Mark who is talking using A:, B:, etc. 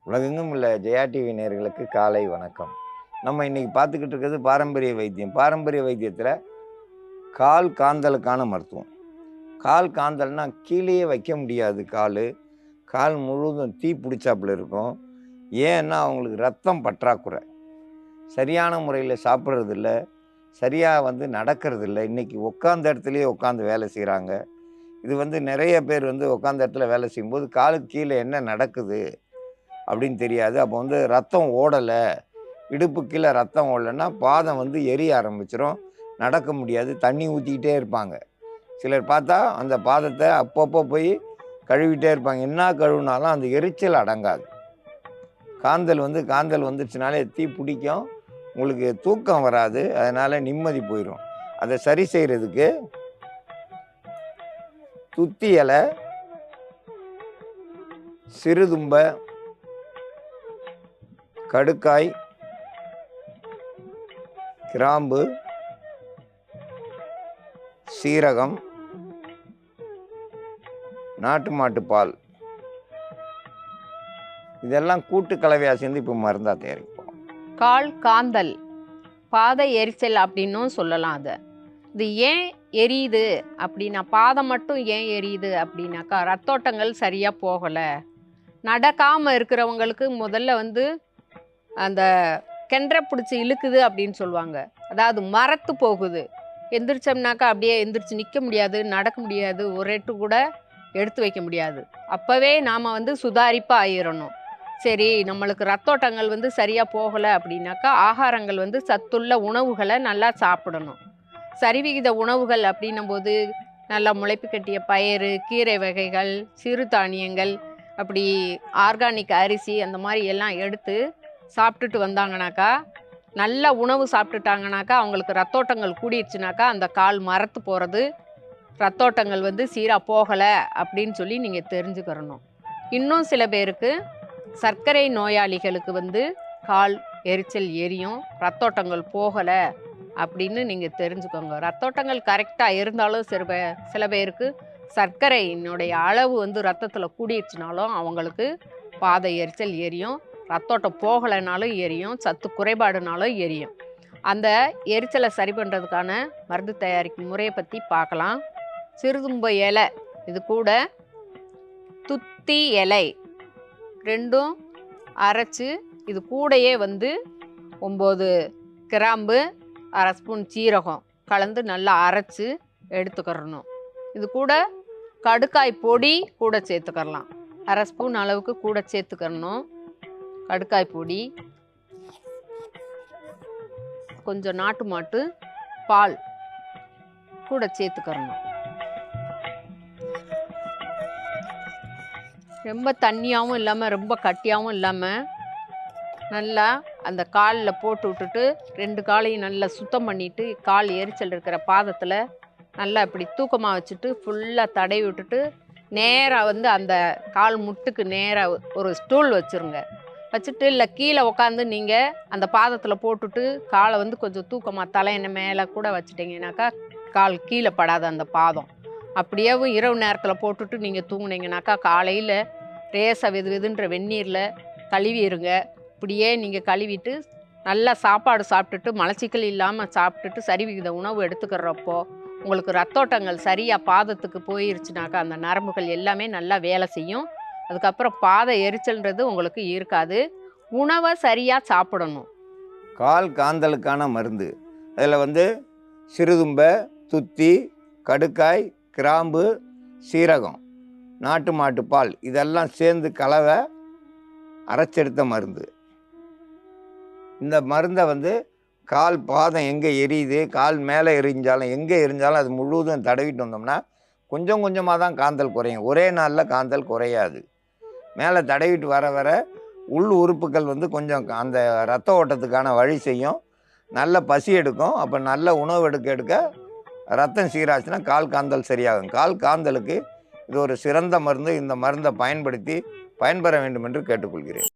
A: உலகெங்கும் உள்ள ஜெயா டிவி நேயர்களுக்கு காலை வணக்கம். நம்ம இன்னைக்கு பார்த்துக்கிட்டு இருக்கிறது பாரம்பரிய வைத்தியம். பாரம்பரிய வைத்தியத்தில் கால் காந்தலுக்கான மருத்துவம். கால் காந்தல்னா கீழேயே வைக்க முடியாது. கால் முழுவதும் தீ பிடிச்சாப்புல இருக்கும். ஏன்னா அவங்களுக்கு ரத்தம் பற்றாக்குறை, சரியான முறையில் சாப்பிட்றதில்ல, சரியாக நடக்கிறதில்ல. இன்றைக்கி உட்காந்த இடத்துலையே உட்காந்து வேலை செய்கிறாங்க. இது நிறைய பேர் உட்காந்த இடத்துல வேலை செய்யும்போது காலுக்கு கீழே என்ன நடக்குது அப்படின்னு தெரியாது. அப்போ ரத்தம் ஓடலை, இடுப்பு கீழே ரத்தம் ஓடலைன்னா பாதம் எரிய ஆரம்பிச்சிடும், நடக்க முடியாது, தண்ணி ஊற்றிக்கிட்டே இருப்பாங்க. சிலர் பார்த்தா அந்த பாதத்தை அப்பப்போ போய் கழுவிட்டே இருப்பாங்க. என்ன கழுவினாலும் அந்த எரிச்சல் அடங்காது. காந்தல் வந்துச்சுனாலே தீ பிடிக்கும், உங்களுக்கு தூக்கம் வராது, அதனால் நிம்மதி போயிடும். அதை சரி செய்கிறதுக்கு துத்தி இலை, சிறுதும்பை, கடுக்காய், கிராம்பு, சீரகம், நாட்டு மாட்டு பால், இதெல்லாம் கூட்டு கலவையாக சேர்ந்து இப்போ மருந்தாக தயாரிப்போம்.
B: கால் காந்தல், பாத எரிச்சல் அப்படின்னும் சொல்லலாம். இது ஏன் எரியுது அப்படின்னா, பாதம் மட்டும் ஏன் எரியுது அப்படின்னாக்கா, ரத்தோட்டங்கள் சரியாக போகலை. நடக்காமல் இருக்கிறவங்களுக்கு முதல்ல அந்த கெண்டரை பிடிச்சி இழுக்குது அப்படின்னு சொல்லுவாங்க. அதாவது மரத்து போகுது. எந்திரிச்சோம்னாக்கா அப்படியே எந்திரிச்சு நிற்க முடியாது, நடக்க முடியாது, ஒரு எட்டு கூட எடுத்து வைக்க முடியாது. அப்போவே நாம் சுதாரிப்பாக ஆயிடணும். சரி, நம்மளுக்கு ரத்தோட்டங்கள் சரியாக போகலை அப்படின்னாக்கா, ஆகாரங்கள் சத்துள்ள உணவுகளை நல்லா சாப்பிடணும். சரிவிகித உணவுகள் அப்படின்னும்போது நல்லா முளைப்பு கட்டிய பயிறு, கீரை வகைகள், சிறுதானியங்கள், அப்படி ஆர்கானிக் அரிசி, அந்த மாதிரி எல்லாம் எடுத்து சாப்பிட்டுட்டு வந்தாங்கனாக்கா, நல்ல உணவு சாப்பிட்டுட்டாங்கனாக்கா, அவங்களுக்கு ரத்தோட்டங்கள் கூடிடுச்சுனாக்கா அந்த கால் மரத்து போகிறது, ரத்தோட்டங்கள் சீராக போகலை அப்படின்னு சொல்லி நீங்கள் தெரிஞ்சுக்கிறணும். இன்னும் சில பேருக்கு சர்க்கரை நோயாளிகளுக்கு கால் எரிச்சல் எரியும், ரத்தோட்டங்கள் போகலை அப்படின்னு நீங்கள் தெரிஞ்சுக்கோங்க. ரத்தோட்டங்கள் கரெக்டாக இருந்தாலும் சில பேருக்கு சர்க்கரையினுடைய அளவு ரத்தத்தில் கூடிடுச்சுனாலும் அவங்களுக்கு பாத எரிச்சல் எரியும், ரத்தோட்டம் போகலைனாலும் எரியும், சத்து குறைபாடுனாலும் எரியும். அந்த எரிச்சலை சரி பண்ணுறதுக்கான மருந்து தயாரிக்கும் முறையை பற்றி பார்க்கலாம். சிறுதும்பை இலை, இது கூட துத்தி இலை ரெண்டும் அரைச்சி, இது கூடையே 9 கிராம்பு, 1/2 ஸ்பூன் சீரகம் கலந்து நல்லா அரைச்சி எடுத்துக்கிறணும். இது கூட கடுக்காய் பொடி கூட சேர்த்துக்கிறலாம். 1/2 ஸ்பூன் அளவுக்கு கூட சேர்த்துக்கிறணும். கடுக்காய் பொடி, கொஞ்சம் நாட்டு மாட்டு பால் கூட சேர்த்துக்கிறணும். ரொம்ப தண்ணியாகவும் இல்லாமல் ரொம்ப கட்டியாகவும் இல்லாமல் நல்லா அந்த காலில் போட்டு விட்டுட்டு 2 காலையும் நல்லா சுத்தம் பண்ணிவிட்டு, கால் எரிச்சல் இருக்கிற பாதத்தில் நல்லா இப்படி தூக்கமாக வச்சுட்டு ஃபுல்லாக தடவி விட்டுட்டு, நேராக அந்த கால் முட்டுக்கு நேராக ஒரு ஸ்டூல் வச்சுருங்க. வச்சுட்டு இல்லை கீழே உட்காந்து நீங்கள் அந்த பாதத்தில் போட்டுட்டு காலை கொஞ்சம் தூக்கமாக தலையின மேலே கூட வச்சுட்டிங்கனாக்கா கால் கீழே படாது அந்த பாதம். அப்படியே இரவு நேரத்தில் போட்டுட்டு நீங்கள் தூங்குனீங்கனாக்கா காலையில் ரேசை வெதுன்ற வெந்நீரில் கழுவிடுங்க. இப்படியே நீங்கள் கழுவிட்டு நல்லா சாப்பாடு சாப்பிட்டுட்டு, மலச்சிக்கல் இல்லாமல் சாப்பிட்டுட்டு, சரிவிகித உணவு எடுத்துக்கிறப்போ உங்களுக்கு ரத்தோட்டங்கள் சரியாக பாதத்துக்கு போயிருச்சுனாக்கா அந்த நரம்புகள் எல்லாமே நல்லா வேலை செய்யும். அதுக்கப்புறம் பாத எரிச்சல்ன்றது உங்களுக்கு இருக்காது. உணவை சரியாக சாப்பிடணும்.
A: கால் காந்தலுக்கான மருந்து அதில் சிறுதும்பை, துத்தி, கடுக்காய், கிராம்பு, சீரகம், நாட்டு மாட்டு பால், இதெல்லாம் சேர்ந்து கலவை அரைச்செடுத்த மருந்து. இந்த மருந்தை கால் பாதம் எங்கே எரியுது, கால் மேலே எரிஞ்சாலும் எங்கே எரிஞ்சாலும் அது முழுவதும் தடவிட்டு வந்தோம்னா கொஞ்சம் கொஞ்சமாக தான் காந்தல் குறையும். ஒரே நாளில் காந்தல் குறையாது. மேலே தடவிட்டு வர வர உள் உறுப்புகள் கொஞ்சம் அந்த ரத்த ஓட்டத்துக்கான வழி செய்யும், நல்ல பசி எடுக்கும். அப்போ நல்ல உணவு எடுக்க ரத்தம் சீராச்சுன்னா கால் காந்தல் சரியாகும். கால் காந்தலுக்கு இது ஒரு சிறந்த மருந்து. இந்த மருந்தை பயன்படுத்தி பயன்பெற வேண்டும் என்று கேட்டுக்கொள்கிறேன்.